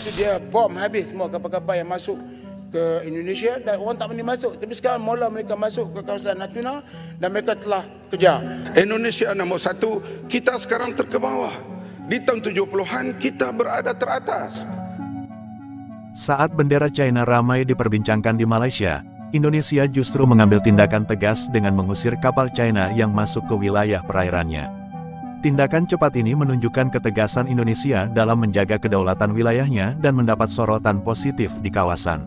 Iaitu dia bom habis semua kapal-kapal yang masuk ke Indonesia dan orang tak berani masuk. Tapi sekarang mula mereka masuk ke kawasan Natuna dan mereka telah kejar. Indonesia nombor 1, kita sekarang terkebawah. Di tahun 70-an kita berada teratas. Saat bendera China ramai diperbincangkan di Malaysia, Indonesia justru mengambil tindakan tegas dengan mengusir kapal China yang masuk ke wilayah perairannya. Tindakan cepat ini menunjukkan ketegasan Indonesia dalam menjaga kedaulatan wilayahnya dan mendapat sorotan positif di kawasan.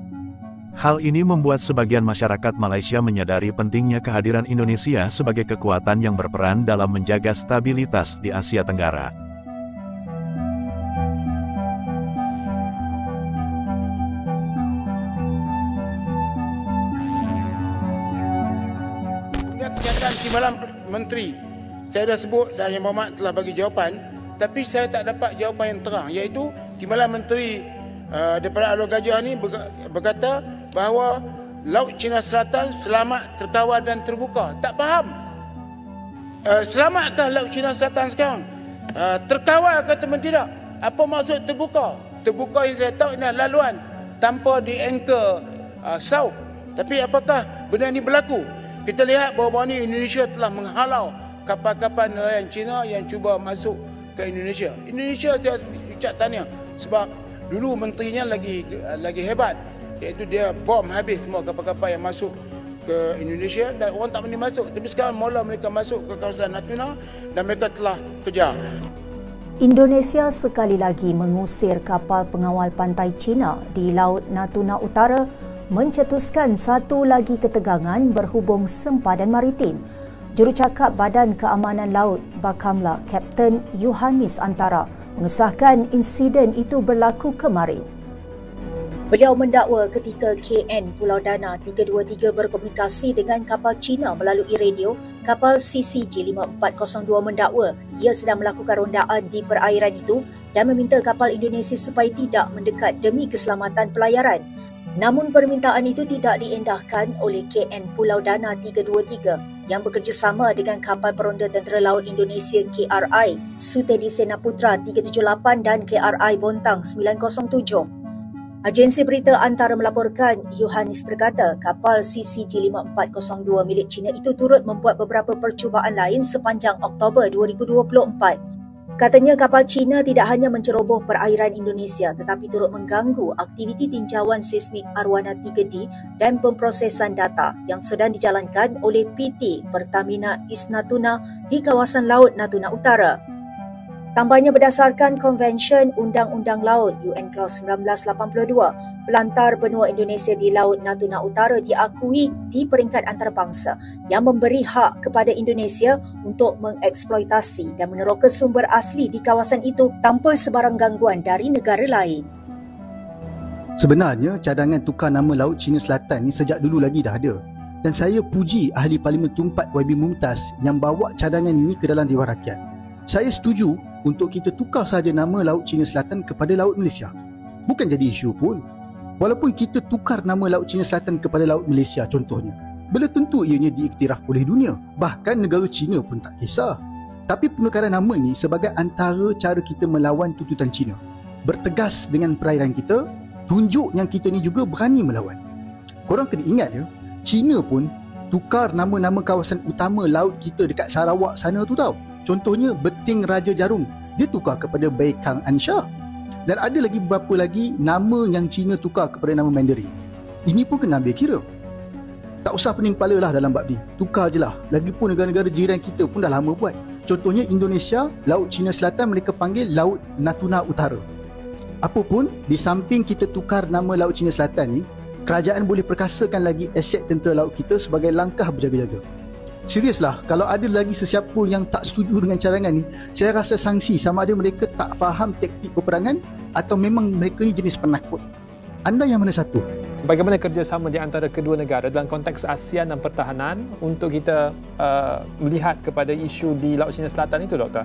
Hal ini membuat sebagian masyarakat Malaysia menyadari pentingnya kehadiran Indonesia sebagai kekuatan yang berperan dalam menjaga stabilitas di Asia Tenggara. Kenyataan Timbalan Menteri, saya dah sebut dan Yang Berhormat telah bagi jawapan, tapi saya tak dapat jawapan yang terang, iaitu Timbalan Menteri daripada Alor Gajah ni berkata bahawa Laut Cina Selatan selamat, terkawal dan terbuka. Tak faham. Selamatkah Laut Cina Selatan sekarang? Terkawal ke atau tidak? Apa maksud terbuka? Terbuka yang saya tahu adalah laluan tanpa di-anchor South. Tapi apakah benda ini berlaku? Kita lihat bahawa ini Indonesia telah menghalau kapal-kapal nelayan Cina yang cuba masuk ke Indonesia. Indonesia saya ucap tahniah sebab dulu menterinya lagi hebat, iaitu dia bom habis semua kapal-kapal yang masuk ke Indonesia dan orang tak berani masuk. Tapi sekarang mula mereka masuk ke kawasan Natuna dan mereka telah kejar. Indonesia sekali lagi mengusir kapal pengawal pantai China di Laut Natuna Utara, mencetuskan satu lagi ketegangan berhubung sempadan maritim. Jurucakap Badan Keamanan Laut Bakamla, Kapten Yohanis Antara, mengesahkan insiden itu berlaku kemarin. Beliau mendakwa ketika KN Pulau Dana 323 berkomunikasi dengan kapal China melalui radio, kapal CCG 5402 mendakwa ia sedang melakukan rondaan di perairan itu dan meminta kapal Indonesia supaya tidak mendekat demi keselamatan pelayaran. Namun permintaan itu tidak diendahkan oleh KN Pulau Dana 323 yang bekerjasama dengan kapal peronda Tentera Laut Indonesia KRI Sutedi Sena Putra 378 dan KRI Bontang 907. Agensi berita Antara melaporkan Yohanis berkata kapal CCG 5402 milik China itu turut membuat beberapa percubaan lain sepanjang Oktober 2024. Katanya kapal China tidak hanya menceroboh perairan Indonesia tetapi turut mengganggu aktiviti tinjauan seismik arwana 3D dan pemprosesan data yang sedang dijalankan oleh PT Pertamina East Natuna di kawasan Laut Natuna Utara. Tambahnya berdasarkan Konvensyen Undang-Undang Laut UN Clause 1982, pelantar benua Indonesia di Laut Natuna Utara diakui di peringkat antarabangsa yang memberi hak kepada Indonesia untuk mengeksploitasi dan meneroka sumber asli di kawasan itu tanpa sebarang gangguan dari negara lain. Sebenarnya cadangan tukar nama Laut Cina Selatan ni sejak dulu lagi dah ada. Dan saya puji Ahli Parlimen Tumpat YB Mumtaz yang bawa cadangan ini ke dalam Dewan Rakyat. Saya setuju untuk kita tukar sahaja nama Laut Cina Selatan kepada Laut Malaysia. Bukan jadi isu pun. Walaupun kita tukar nama Laut Cina Selatan kepada Laut Malaysia contohnya, belum tentu ianya diiktiraf oleh dunia. Bahkan negara Cina pun tak kisah. Tapi penukaran nama ni sebagai antara cara kita melawan tuntutan Cina. Bertegas dengan perairan kita, tunjuk yang kita ni juga berani melawan. Korang kena ingat ya, Cina pun tukar nama-nama kawasan utama laut kita dekat Sarawak sana tu tau. Contohnya Beting Raja Jarum, dia tukar kepada Baikang Ansha. Dan ada lagi beberapa lagi nama yang Cina tukar kepada nama Mandarin. Ini pun kena ambil kira. Tak usah pening kepala lah dalam bab ni. Tukar je lah. Lagipun negara-negara jiran kita pun dah lama buat. Contohnya Indonesia, Laut Cina Selatan mereka panggil Laut Natuna Utara. Apapun, di samping kita tukar nama Laut Cina Selatan ni, kerajaan boleh perkasakan lagi aset tentera laut kita sebagai langkah berjaga-jaga. Seriuslah, kalau ada lagi sesiapa yang tak setuju dengan cadangan ni, saya rasa sanksi sama ada mereka tak faham taktik peperangan atau memang mereka ni jenis penakut. Anda yang mana satu? Bagaimana kerjasama di antara kedua negara dalam konteks ASEAN dan pertahanan untuk kita melihat kepada isu di Laut Cina Selatan itu, Doktor?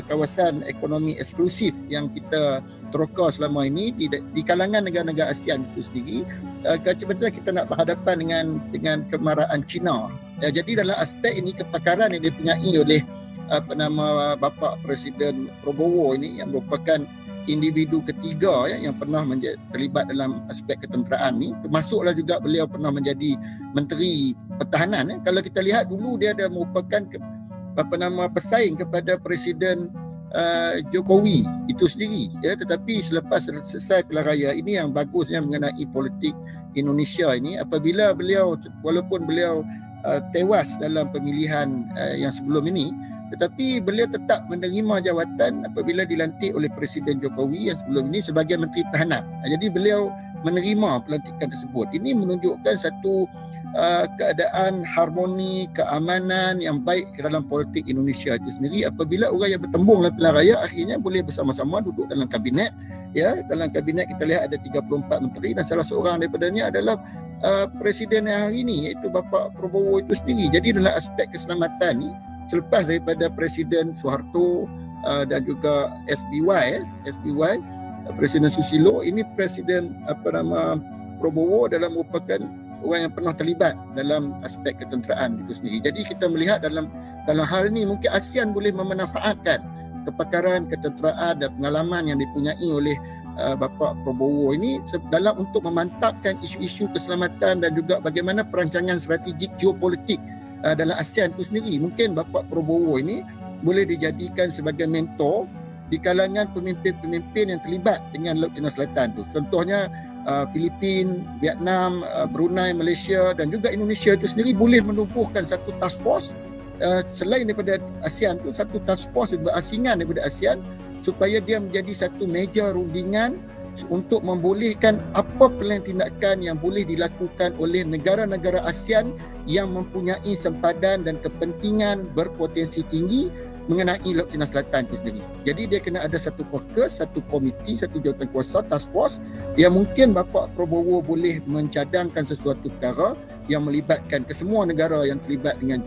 Kawasan ekonomi eksklusif yang kita teroka selama ini di kalangan negara-negara ASEAN itu sendiri, kebetulan kita nak berhadapan dengan kemarahan Cina. Jadi dalam aspek ini kepakaran yang dipunyai oleh Bapak Presiden Prabowo ini yang merupakan individu ketiga yang pernah terlibat dalam aspek ketenteraan ni, termasuklah juga beliau pernah menjadi Menteri Pertahanan. Kalau kita lihat dulu dia ada merupakan pesaing kepada Presiden Jokowi itu sendiri, tetapi selepas selesai pilihan raya, ini yang bagusnya mengenai politik Indonesia ini, apabila beliau, walaupun beliau tewas dalam pemilihan yang sebelum ini, tetapi beliau tetap menerima jawatan apabila dilantik oleh Presiden Jokowi yang sebelum ini sebagai Menteri Pertahanan. Jadi beliau menerima pelantikan tersebut. Ini menunjukkan satu keadaan harmoni, keamanan yang baik ke dalam politik Indonesia itu sendiri, apabila orang yang bertembung dalam pilihan raya akhirnya boleh bersama-sama duduk dalam kabinet. Dalam kabinet kita lihat ada 34 menteri dan salah seorang daripadanya adalah Presiden yang hari ini, iaitu Bapak Prabowo itu sendiri. Jadi dalam aspek keselamatan ni, selepas daripada Presiden Soeharto dan juga SBY Presiden Susilo, ini Presiden Prabowo adalah merupakan orang yang pernah terlibat dalam aspek ketenteraan itu sendiri. Jadi kita melihat dalam hal ini mungkin ASEAN boleh memanfaatkan kepakaran ketenteraan dan pengalaman yang dipunyai oleh Bapak Prabowo ini dalam untuk memantapkan isu-isu keselamatan dan juga bagaimana perancangan strategik geopolitik dalam ASEAN itu sendiri. Mungkin Bapak Prabowo ini boleh dijadikan sebagai mentor di kalangan pemimpin-pemimpin yang terlibat dengan Laut Cina Selatan tu. Contohnya Filipina, Vietnam, Brunei, Malaysia dan juga Indonesia itu sendiri boleh menumbuhkan satu task force selain daripada ASEAN tu, satu task force berasingan daripada ASEAN, supaya dia menjadi satu meja rundingan untuk membolehkan apa plan tindakan yang boleh dilakukan oleh negara-negara ASEAN yang mempunyai sempadan dan kepentingan berpotensi tinggi mengenai Laut Cina Selatan itu sendiri. Jadi dia kena ada satu caucus, satu komiti, satu jawatan kuasa, task force yang mungkin Bapak Prabowo boleh mencadangkan sesuatu perkara yang melibatkan kesemua negara yang terlibat dengan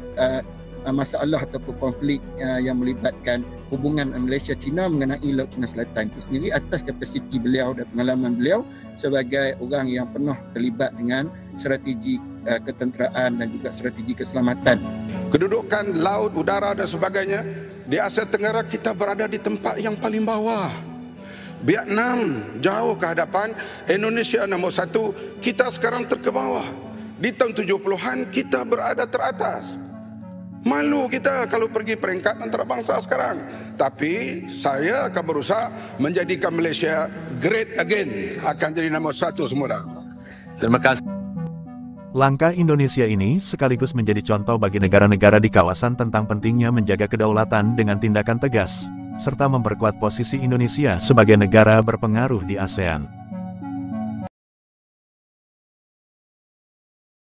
masalah ataupun konflik yang melibatkan hubungan Malaysia-China mengenai Laut Cina Selatan itu sendiri, atas kapasiti beliau dan pengalaman beliau sebagai orang yang pernah terlibat dengan strategi ketenteraan dan juga strategi keselamatan. Kedudukan laut, udara dan sebagainya di Asia Tenggara, kita berada di tempat yang paling bawah. Vietnam jauh ke hadapan, Indonesia nombor 1, kita sekarang terkebawah. Di tahun 70-an kita berada teratas. Malu kita kalau pergi peringkat antarabangsa sekarang. Tapi saya akan berusaha menjadikan Malaysia great again, akan jadi nombor 1 semula. Terima kasih. Langkah Indonesia ini sekaligus menjadi contoh bagi negara-negara di kawasan tentang pentingnya menjaga kedaulatan dengan tindakan tegas, serta memperkuat posisi Indonesia sebagai negara berpengaruh di ASEAN.